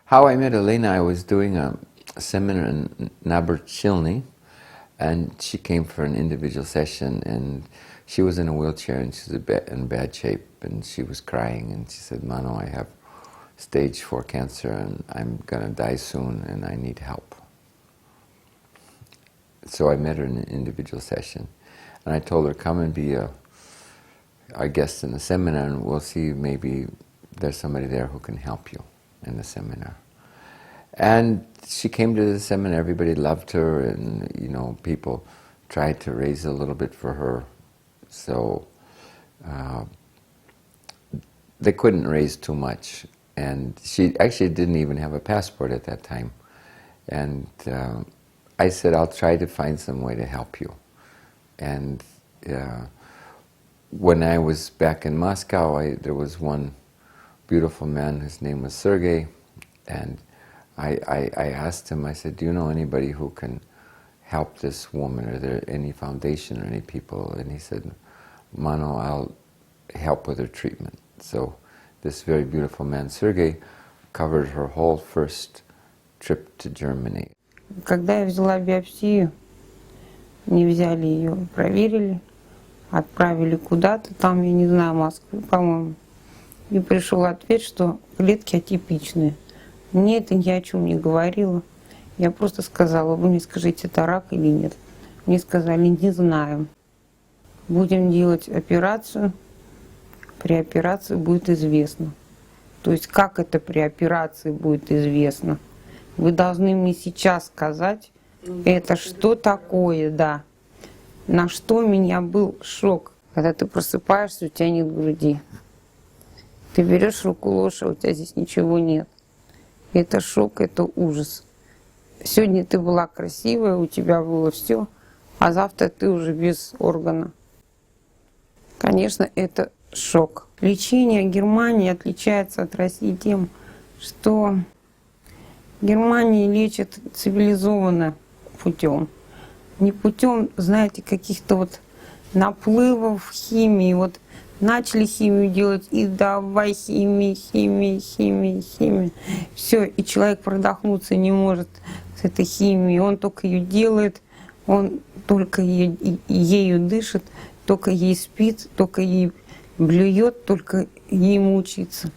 How I met Elena, I was doing a seminar in Naberchilny, and she came for an individual session, and she was in a wheelchair, and she was in bad shape, and she was crying, and she said, Mano, I have stage 4 cancer, and I'm gonna die soon, and I need help. So I met her in an individual session, and I told her, come and be our guest in the seminar, and we'll see maybe there's somebody there who can help you in the seminar. And she came to the seminar, everybody loved her, and you know, people tried to raise a little bit for her. So they couldn't raise too much. And she actually didn't even have a passport at that time. And I said, I'll try to find some way to help you. And when I was back in Moscow, there was one beautiful man, his name was Sergey, and I asked him, I said, do you know anybody who can help this woman? Are there any foundation or any people? And he said, Mano, I'll help with her treatment. So this very beautiful man, Sergey, covered her whole first trip to Germany. Когда я взяла биопсию, не взяли ее, проверили, отправили куда-то, там, я не знаю, Москву, по-моему, и пришел ответ, что клетки атипичные. Мне это ни о чем не говорило. Я просто сказала, вы мне скажите, это рак или нет. Мне сказали, не знаем. Будем делать операцию, при операции будет известно. То есть как это при операции будет известно? Вы должны мне сейчас сказать, это что такое, да. На что у меня был шок, когда ты просыпаешься, у тебя нет груди. Ты берешь руку ложь, а у тебя здесь ничего нет. Это шок, это ужас. Сегодня ты была красивая, у тебя было все, а завтра ты уже без органа. Конечно, это шок. Лечение Германии отличается от России тем, что Германия лечит цивилизованно путем. Не путем, знаете, каких-то вот наплывов химии. Вот начали химию делать, и давай химия. Все, и человек продохнуться не может с этой химией. Он только ее делает, он только ею дышит, только ей спит, только ей блюет, только ей мучается.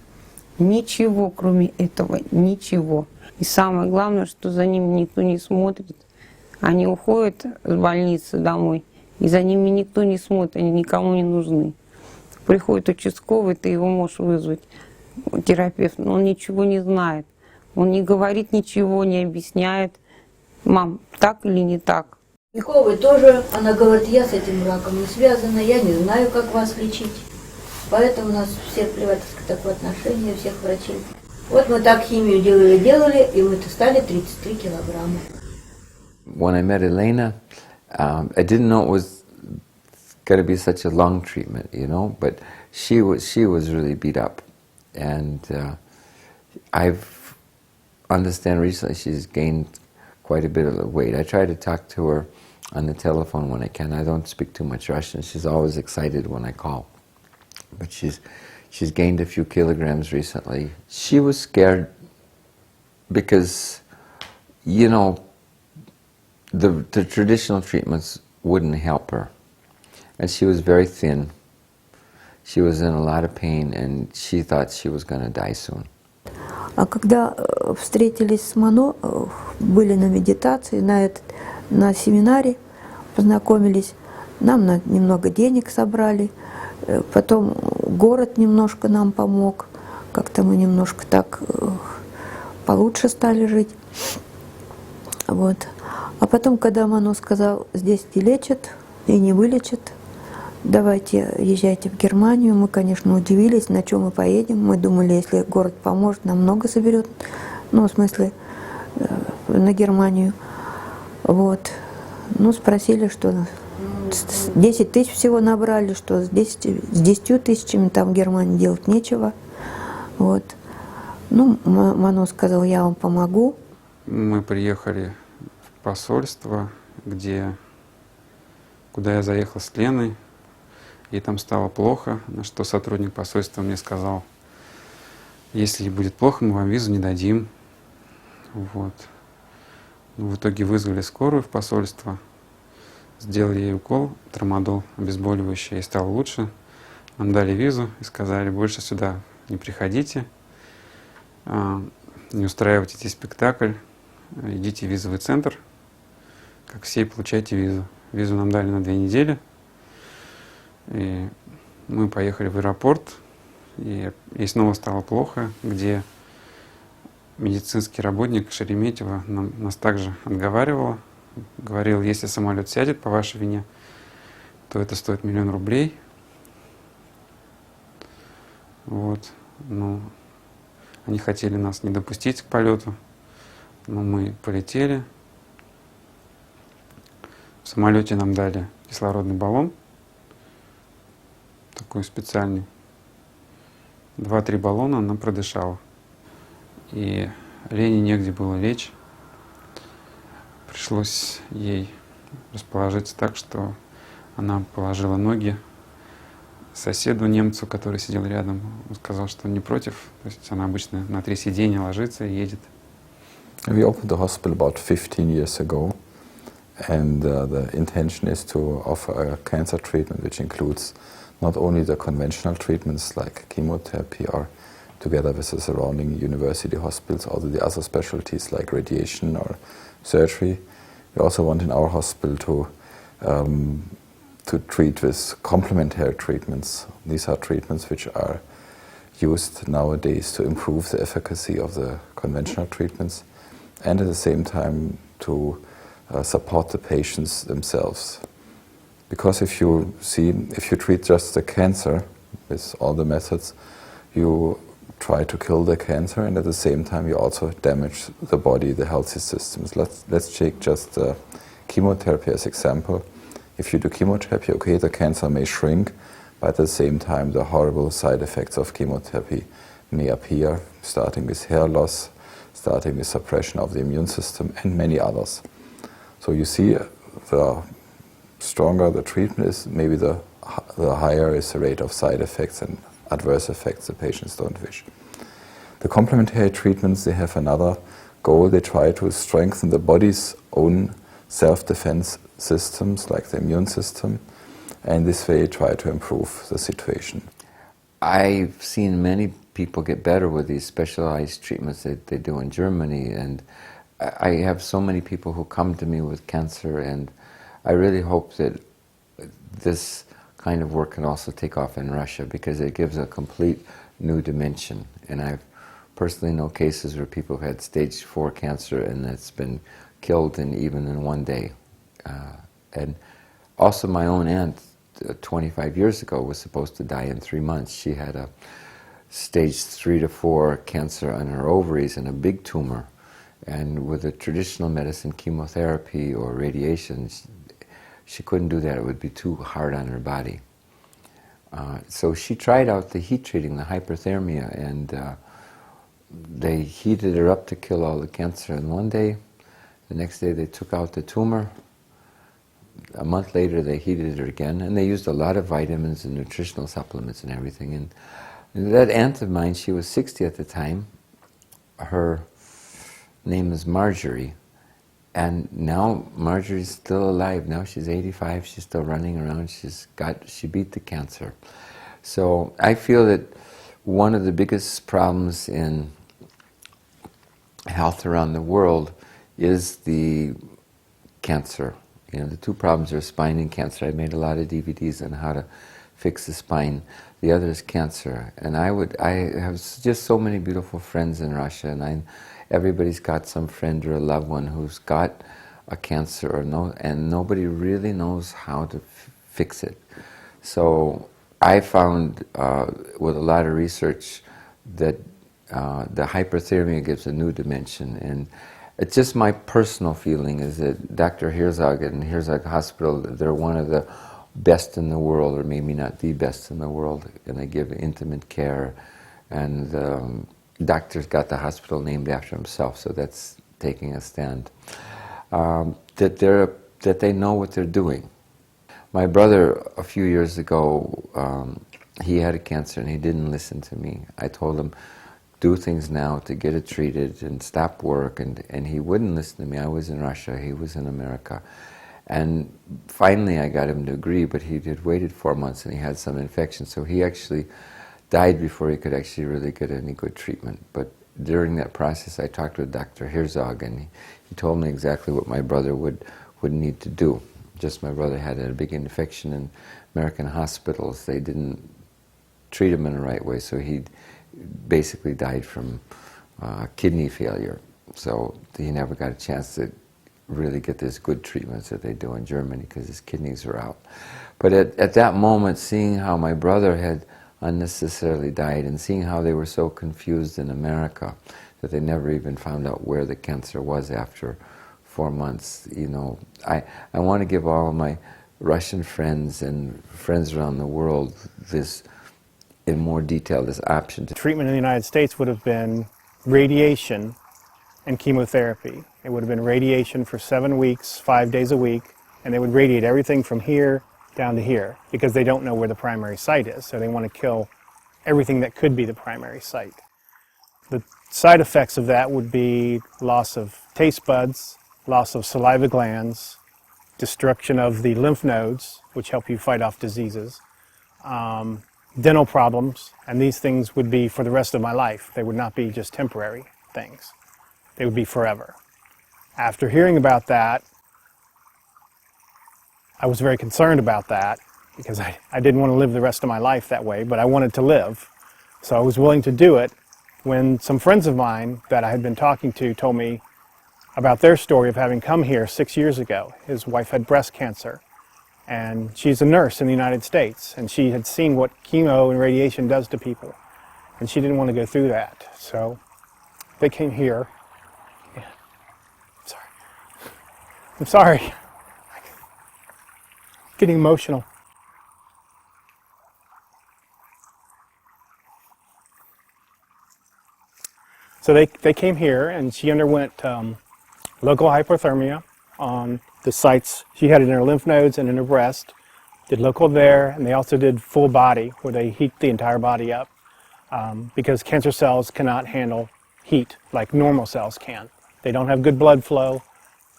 Ничего, кроме этого, ничего. И самое главное, что за ним никто не смотрит. Они уходят с больницы домой, и за ними никто не смотрит, они никому не нужны. Приходит участковый, ты его можешь вызвать, терапевт, но он ничего не знает. Он не говорит ничего, не объясняет. Мам, так или не так? Миховой тоже, она говорит, я с этим раком не связана, я не знаю, как вас лечить. Поэтому у нас все плевательское такое отношение, всех врачей. Вот мы так химию делали, и мы стали 33 килограмма. When I met Elena, I didn't know it was going to be such a long treatment, you know, but she was really beat up. And I've understand recently she's gained quite a bit of weight. I try to talk to her on the telephone when I can. I don't speak too much Russian. She's always excited when I call. But she's gained a few kilograms recently. She was scared because, you know, the traditional treatments wouldn't help her. And she was very thin. She was in a lot of pain, and she thought she was going to die soon. А когда встретились с Мано, были на медитации, на семинаре, познакомились, нам немного денег собрали, потом город немножко нам помог, как-то мы немножко так получше стали жить. Вот. А потом, когда Мано сказал, здесь не лечат и не вылечат, давайте езжайте в Германию, мы, конечно, удивились, на чем мы поедем. Мы думали, если город поможет, нам много соберет, ну, в смысле, на Германию. Вот. Ну, спросили, что 10 тысяч всего набрали, что с 10 тысячами там в Германии делать нечего. Вот. Ну, Мано сказал, я вам помогу. Мы приехали в посольство, куда я заехал с Леной. Ей там стало плохо, на что сотрудник посольства мне сказал, если будет плохо, мы вам визу не дадим. Вот. В итоге вызвали скорую в посольство, сделали ей укол, трамадол, обезболивающее, и стало лучше. Нам дали визу и сказали, больше сюда не приходите, не устраивайте здесь спектакль, идите в визовый центр, как все, и получайте визу. Визу нам дали на 2 недели, и мы поехали в аэропорт, и снова стало плохо, где медицинский работник Шереметьево нас также отговаривал, говорил, если самолет сядет по вашей вине, то это стоит 1 000 000 рублей. Вот. Ну, они хотели нас не допустить к полету, но мы полетели. В самолете нам дали кислородный баллон, такой специальный. 2-3 баллона она продышала. И Лене негде было лечь. Пришлось ей расположиться так, что она положила ноги соседу, немцу, который сидел рядом. Он сказал, что он не против. То есть она обычно на 3 сиденья ложится и едет. We opened the hospital about 15 years ago, and the intention is to offer a cancer treatment which includes not only the conventional treatments like chemotherapy or together with the surrounding university hospitals, also the other specialties like radiation or surgery. We also want in our hospital to treat with complementary treatments. These are treatments which are used nowadays to improve the efficacy of the conventional treatments and at the same time to support the patients themselves. Because if you treat just the cancer with all the methods, you try to kill the cancer, and at the same time you also damage the body, the healthy systems. Let's take just chemotherapy as example. If you do chemotherapy, okay, the cancer may shrink, but at the same time the horrible side effects of chemotherapy may appear, starting with hair loss, starting with suppression of the immune system, and many others. So you see, the stronger the treatment is, maybe the higher is the rate of side effects and adverse effects the patients don't wish. The complementary treatments, they have another goal. They try to strengthen the body's own self-defense systems, like the immune system, and this way try to improve the situation. I've seen many people get better with these specialized treatments that they do in Germany, and I have so many people who come to me with cancer, and I really hope that this kind of work can also take off in Russia, because it gives a complete new dimension. And I've personally known cases where people have had stage 4 cancer and it's been killed even in 1 day. And also my own aunt, 25 years ago, was supposed to die in 3 months. She had a stage 3 to 4 cancer on her ovaries and a big tumor. And with a traditional medicine, chemotherapy or radiation, she couldn't do that. It would be too hard on her body. So she tried out the heat treating, the hyperthermia, and they heated her up to kill all the cancer in 1 day. The next day they took out the tumor. A month later they heated her again, and they used a lot of vitamins and nutritional supplements and everything. And that aunt of mine, she was 60 at the time. Her name is Marjorie. And now Marjorie's still alive. Now she's 85, she's still running around, she beat the cancer. So I feel that one of the biggest problems in health around the world is the cancer. You know, the 2 problems are spine and cancer. I made a lot of DVDs on how to fix the spine. The other is cancer. And I have just so many beautiful friends in Russia, and everybody's got some friend or a loved one who's got a cancer and nobody really knows how to fix it. So I found with a lot of research that the hyperthermia gives a new dimension, and it's just my personal feeling is that Dr. Herzog and Herzog Hospital, they're one of the best in the world, or maybe not the best in the world, and they give intimate care, and doctor's got the hospital named after himself, so that's taking a stand. That they know what they're doing. My brother, a few years ago, he had a cancer and he didn't listen to me. I told him, do things now to get it treated and stop work, and he wouldn't listen to me. I was in Russia, he was in America. And finally I got him to agree, but he had waited 4 months and he had some infection, so he actually died before he could actually really get any good treatment. But during that process I talked with Dr. Herzog, and he told me exactly what my brother would need to do. Just my brother had a big infection in American hospitals. They didn't treat him in the right way, so he basically died from kidney failure. So he never got a chance to really get this good treatments that they do in Germany because his kidneys were out. But at that moment, seeing how my brother had unnecessarily died and seeing how they were so confused in America that they never even found out where the cancer was after 4 months, you know, I want to give all of my Russian friends and friends around the world this, in more detail, this option. Treatment in the United States would have been radiation and chemotherapy. It would have been radiation for 7 weeks, 5 days a week, and they would radiate everything from here down to here because they don't know where the primary site is, so they want to kill everything that could be the primary site. The side effects of that would be loss of taste buds, loss of saliva glands, destruction of the lymph nodes, which help you fight off diseases, dental problems, and these things would be for the rest of my life. They would not be just temporary things. They would be forever. After hearing about that, I was very concerned about that because I didn't want to live the rest of my life that way, but I wanted to live. So I was willing to do it when some friends of mine that I had been talking to told me about their story of having come here 6 years ago. His wife had breast cancer, and she's a nurse in the United States, and she had seen what chemo and radiation does to people, and she didn't want to go through that. So they came here. Yeah. I'm sorry. Getting emotional. So they came here, and she underwent local hypothermia on the sites. She had it in her lymph nodes and in her breast. Did local there, and they also did full body, where they heat the entire body up because cancer cells cannot handle heat like normal cells can. They don't have good blood flow,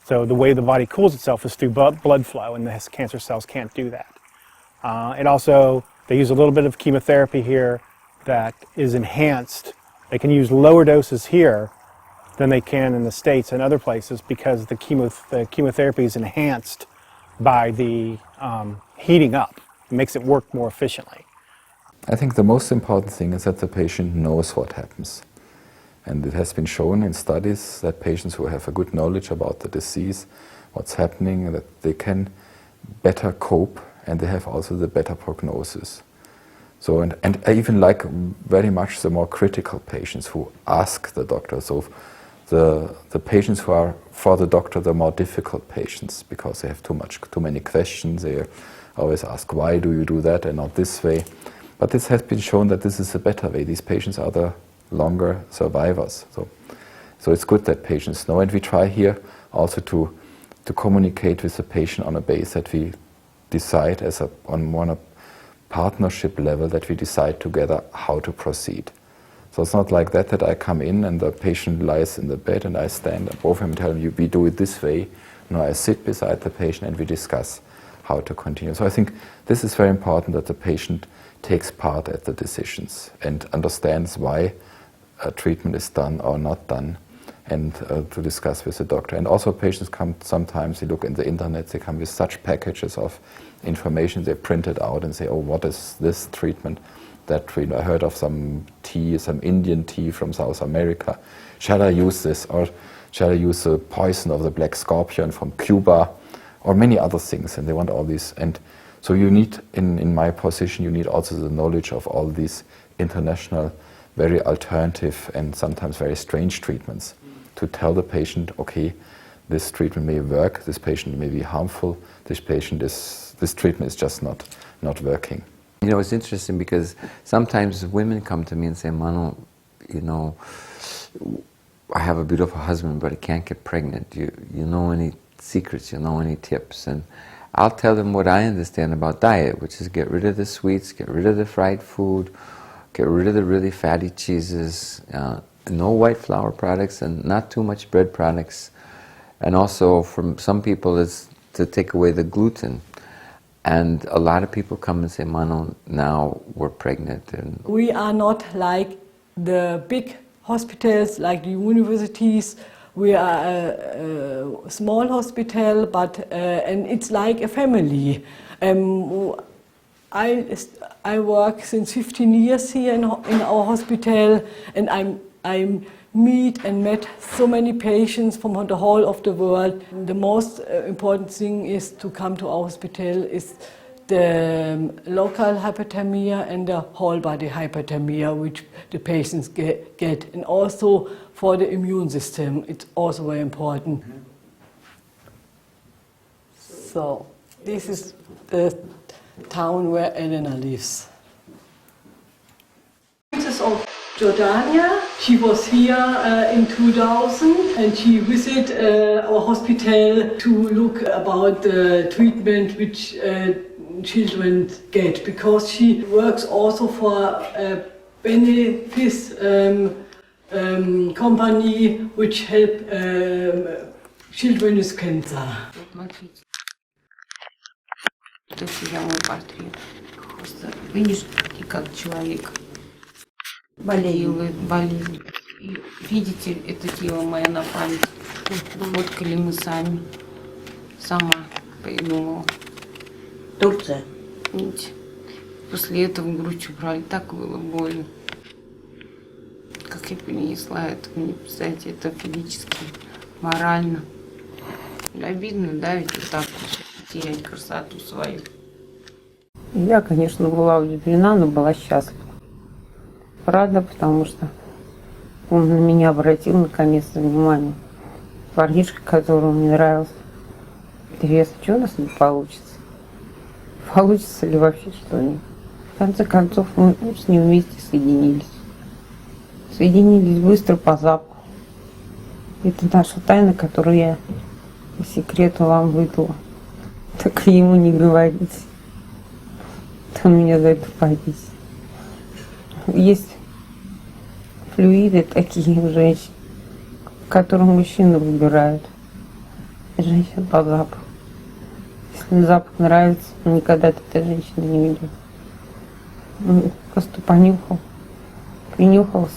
so the way the body cools itself is through blood flow, and the cancer cells can't do that. They use a little bit of chemotherapy here that is enhanced. They can use lower doses here than they can in the States and other places because the chemotherapy is enhanced by the heating up. It makes it work more efficiently. I think the most important thing is that the patient knows what happens. And it has been shown in studies that patients who have a good knowledge about the disease, what's happening, that they can better cope, and they have also the better prognosis. So, and I even like very much the more critical patients who ask the doctor. So the patients who are for the doctor the more difficult patients because they have too many questions. They always ask, why do you do that and not this way? But this has been shown that this is a better way. These patients are the longer survivors. So it's good that patients know, and we try here also to communicate with the patient on a base that we decide on a partnership level, that we decide together how to proceed. So it's not like that I come in and the patient lies in the bed and I stand above him and tell him, we do it this way. No, I sit beside the patient and we discuss how to continue. So I think this is very important, that the patient takes part at the decisions and understands why a treatment is done or not done, and to discuss with the doctor. And also patients come, sometimes they look in the internet, they come with such packages of information, they print it out and say, oh, what is this treatment, that treatment? I heard of some tea, some Indian tea from South America. Shall I use this? Or shall I use the poison of the black scorpion from Cuba? Or many other things, and they want all these. And so you need, in my position, you need also the knowledge of all these international, very alternative and sometimes very strange treatments to tell the patient, okay, this treatment may work, this patient may be harmful, this treatment is just not working. You know, it's interesting because sometimes women come to me and say, Manu, you know, I have a beautiful husband, but I can't get pregnant. You know any secrets, you know any tips? And I'll tell them what I understand about diet, which is get rid of the sweets, get rid of the fried food, get rid of the really fatty cheeses, no white flour products, and not too much bread products. And also, for some people, it's to take away the gluten. And a lot of people come and say, Mano, now we're pregnant. And we are not like the big hospitals, like the universities. We are a small hospital, but and it's like a family. I work since 15 years here in our hospital, and I meet and met so many patients from the whole of the world. The most important thing is to come to our hospital is the local hyperthermia and the whole body hyperthermia, which the patients get. And also for the immune system, it's also very important. So this is the town where Elena lives. Princess of Jordania. She was here in 2000 and she visited our hospital to look about the treatment which children get, because she works also for a benefit company which help children with cancer. Смотрите. Это я мой портрет. Просто видишь, и как человек. Болезнь. Болезнь. И видите, это тело мое на память. Фоткали мы сами. Сама придумала. Турция. Видите? После этого грудь убрали. Так было больно. Как я перенесла это, мне, представляете, это физически, морально. Обидно, да, ведь вот так вот терять красоту свою. Я, конечно, была удивлена, но была счастлива. Рада, потому что он на меня обратил наконец-то внимание. Парнишка, которому мне нравился. Интересно, что у нас не получится? Получится ли вообще что-нибудь? В конце концов, мы с ним вместе соединились. Соединились быстро по запаху. Это наша тайна, которую я по секрету вам выдала. Так ему не говорите. То меня за это повесит. Есть флюиды такие у женщин, которые мужчины выбирают. Женщина по запаху. Если запах нравится, никогда ты этой женщины не уйдет. Он просто понюхал, принюхался.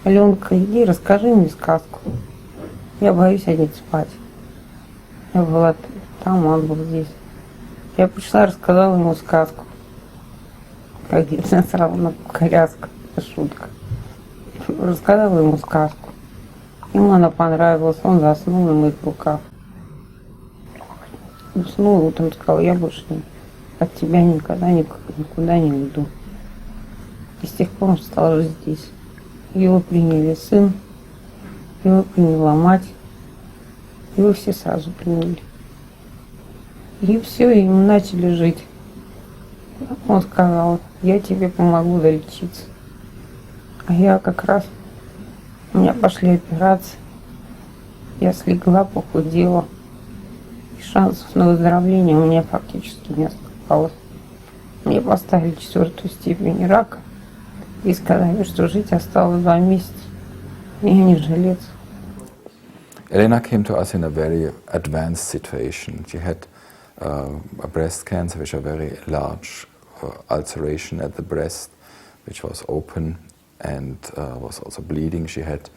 Аленка, иди, расскажи мне сказку. Я боюсь один спать. Я была там, он был здесь. Я пришла, рассказала ему сказку. Как сразу на коляску, это шутка. Рассказала ему сказку. Ему она понравилась, он заснул на моих руках. Уснул, утром сказал, я больше от тебя никогда никуда не уйду. И с тех пор он стал жить здесь. Его приняли сын, его приняла мать, его все сразу приняли. И все, и мы начали жить. Он сказал, я тебе помогу долечиться. А я как раз, у меня пошли операции, я слегла, похудела. И шансов на выздоровление у меня фактически не оставалось. Мне поставили 4-ю степень рака. И сказали, что жить осталось 2 месяца. Я не жилец. Elena came to us in a very advanced situation. She had a breast cancer, which a very large ulceration at the breast, which was open and was also bleeding. She had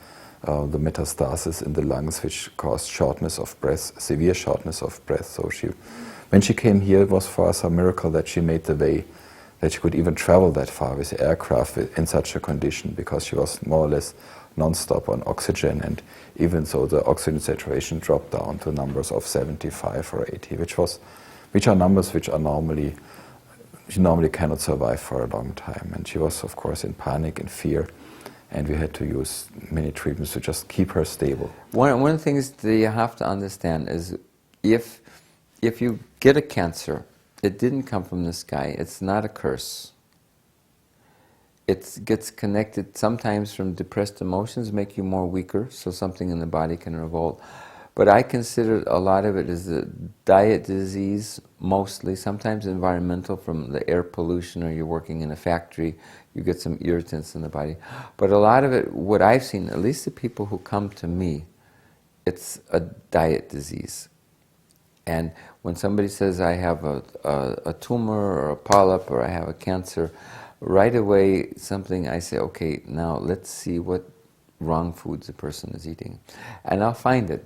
the metastasis in the lungs, which caused shortness of breath, severe shortness of breath. So when she came here, it was for us a miracle that she made the way, that she could even travel that far with the aircraft in such a condition, because she was more or less non-stop on oxygen, and even so the oxygen saturation dropped down to numbers of 75 or 80, which are numbers which are she normally cannot survive for a long time. And she was, of course, in panic and fear, and we had to use many treatments to just keep her stable. One of the things that you have to understand is if you get a cancer, it didn't come from the sky. It's not a curse. It gets connected sometimes from depressed emotions, make you more weaker, so something in the body can revolt. But I consider a lot of it is a diet disease, mostly, sometimes environmental from the air pollution, or you're working in a factory, you get some irritants in the body. But a lot of it, what I've seen, at least the people who come to me, it's a diet disease. And when somebody says, I have a tumor or a polyp or I have a cancer, right away I say, okay, now let's see what wrong foods a person is eating. And I'll find it,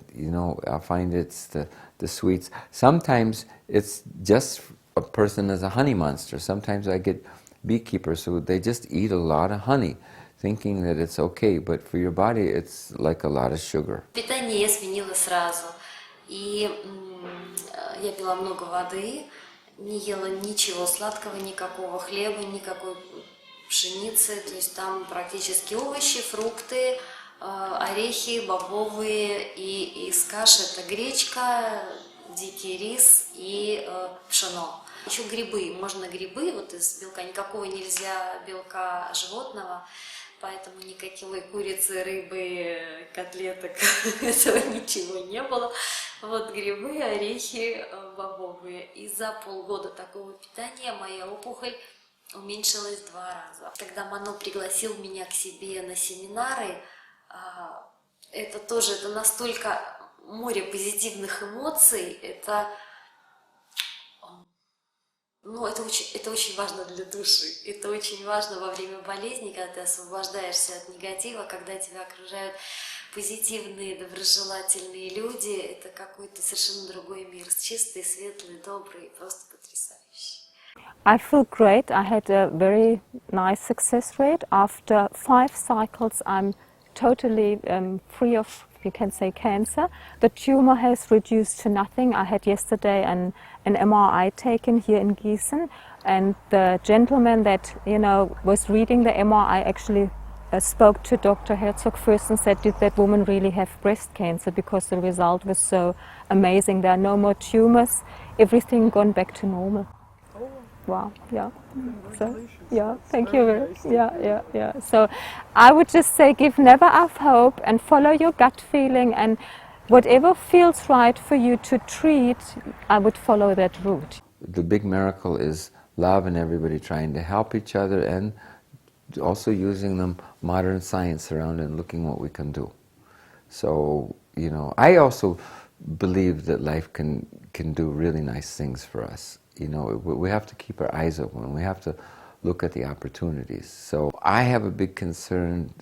I'll find it's the sweets. Sometimes it's just a person is a honey monster. Sometimes I get beekeepers who they just eat a lot of honey, thinking that it's okay, but for your body it's like a lot of sugar. Питание я сменила сразу. И я пила много воды, не ела ничего сладкого, никакого хлеба, никакой пшеницы. То есть там практически овощи, фрукты, орехи, бобовые. И из каши это гречка, дикий рис и пшено. Еще грибы. Можно грибы, вот из белка никакого нельзя, белка животного. Поэтому никакой курицы, рыбы, котлеток, этого ничего не было. Вот грибы, орехи, бобовые. И за полгода такого питания моя опухоль уменьшилась 2 раза. Когда Мано пригласил меня к себе на семинары, это настолько море позитивных эмоций, это очень важно для души. Это очень важно во время болезни, когда ты освобождаешься от негатива, когда тебя окружают позитивные, доброжелательные люди. Это какой-то совершенно другой мир, чистый, светлый, добрый, просто потрясающий. I feel great. I had a very nice success rate. After 5 cycles, I'm totally free of, you can say, cancer. The tumor has reduced to nothing. I had yesterday an MRI taken here in Gießen, and the gentleman that was reading the MRI actually spoke to Dr. Herzog first and said, did that woman really have breast cancer, because the result was so amazing. There are no more tumors, everything gone back to normal. Wow, yeah. So, yeah, thank you very much. Yeah. So I would just say, give never up hope and follow your gut feeling, and whatever feels right for you to treat, I would follow that route. The big miracle is love and everybody trying to help each other, and also using the modern science around and looking what we can do. So, I also believe that life can do really nice things for us. We have to keep our eyes open. We have to look at the opportunities. So I have a big concern,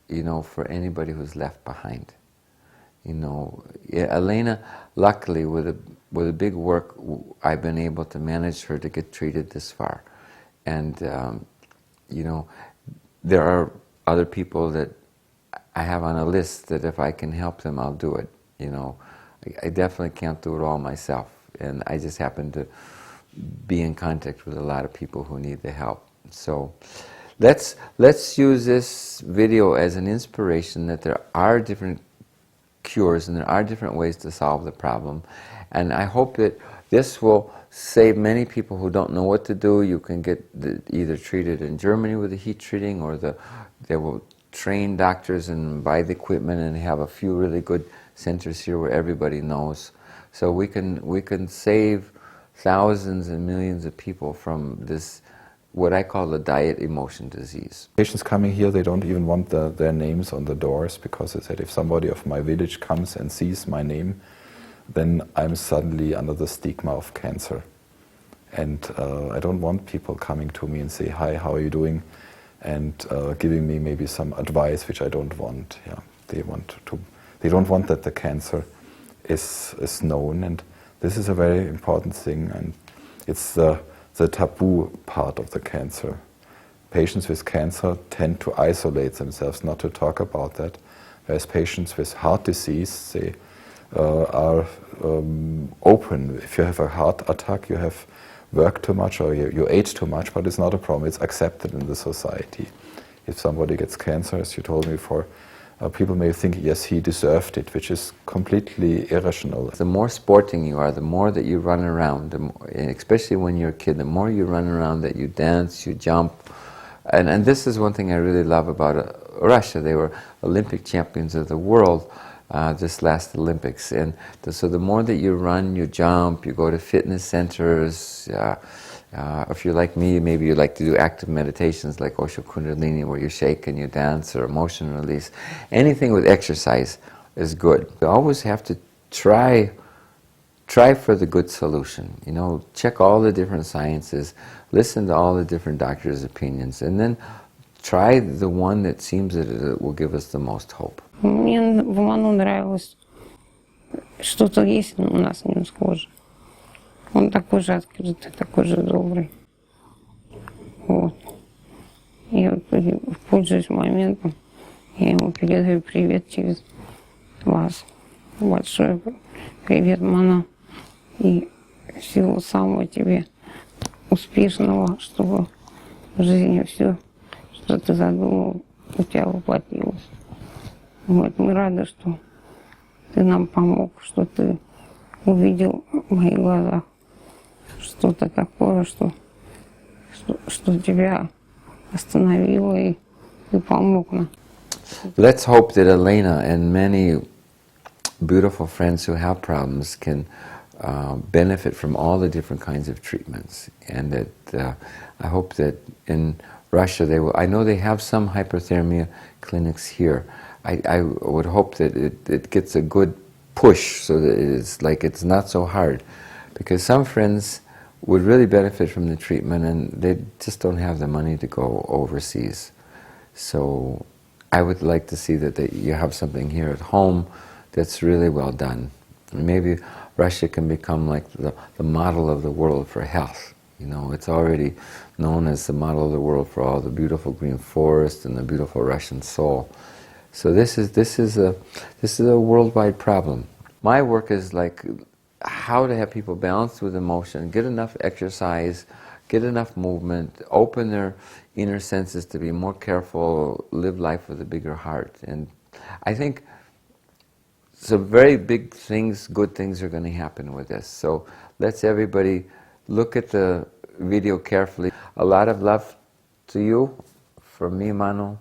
for anybody who's left behind. Elena, luckily, with a big work, I've been able to manage her to get treated this far. And, there are other people that I have on a list that if I can help them, I'll do it. I definitely can't do it all myself. And I just happen to be in contact with a lot of people who need the help. So let's use this video as an inspiration that there are different cures and there are different ways to solve the problem. And I hope that this will save many people who don't know what to do. You can get either treated in Germany with the heat treating, or they will train doctors and buy the equipment and have a few really good centers here where everybody knows. So we can save thousands and millions of people from this, what I call the diet emotion disease. Patients coming here, they don't even want their names on the doors, because they said if somebody of my village comes and sees my name, then I'm suddenly under the stigma of cancer. And I don't want people coming to me and say, hi, how are you doing? And giving me maybe some advice, which I don't want. Yeah, they don't want that the cancer is known. And this is a very important thing, and it's the taboo part of the cancer. Patients with cancer tend to isolate themselves, not to talk about that, whereas patients with heart disease, they are open. If you have a heart attack, you have worked too much or you ate too much, but it's not a problem. It's accepted in the society. If somebody gets cancer, as you told me before, people may think, yes, he deserved it, which is completely irrational. The more sporting you are, the more that you run around, especially when you're a kid, the more you run around, that you dance, you jump. And this is one thing I really love about Russia. They were Olympic champions of the world, this last Olympics. And so the more that you run, you jump, you go to fitness centers. If you're like me, maybe you like to do active meditations like Osho Kundalini, where you shake and you dance, or emotion release. Anything with exercise is good. You always have to try for the good solution. You know, check all the different sciences, listen to all the different doctors' opinions, and then try the one that seems that it will give us the most hope. Мне в Ману нравилось, что-то есть у нас не схоже. Он такой же открытый, такой же добрый. Вот. И вот, пользуясь моментом, я ему передаю привет через вас. Большой привет, Мана. И всего самого тебе успешного, чтобы в жизни все, что ты задумал, у тебя воплотилось. Вот, мы рады, что ты нам помог, что ты увидел в моих глазах что-то такое, что тебя остановило, и ты помог нам. Let's hope that Elena and many beautiful friends who have problems can benefit from all the different kinds of treatments, and that I hope that in Russia they will. I know they have some hyperthermia clinics here. I would hope that it gets a good push so that it's not so hard, because some friends would really benefit from the treatment and they just don't have the money to go overseas. So I would like to see that you have something here at home that's really well done. And maybe Russia can become like the model of the world for health. You know, it's already known as the model of the world for all the beautiful green forest and the beautiful Russian soul. So this is a worldwide problem. My work is like how to have people balanced with emotion, get enough exercise, get enough movement, open their inner senses to be more careful, live life with a bigger heart. And I think some very big things, good things are going to happen with this. So let's everybody look at the video carefully. A lot of love to you from me, Manu.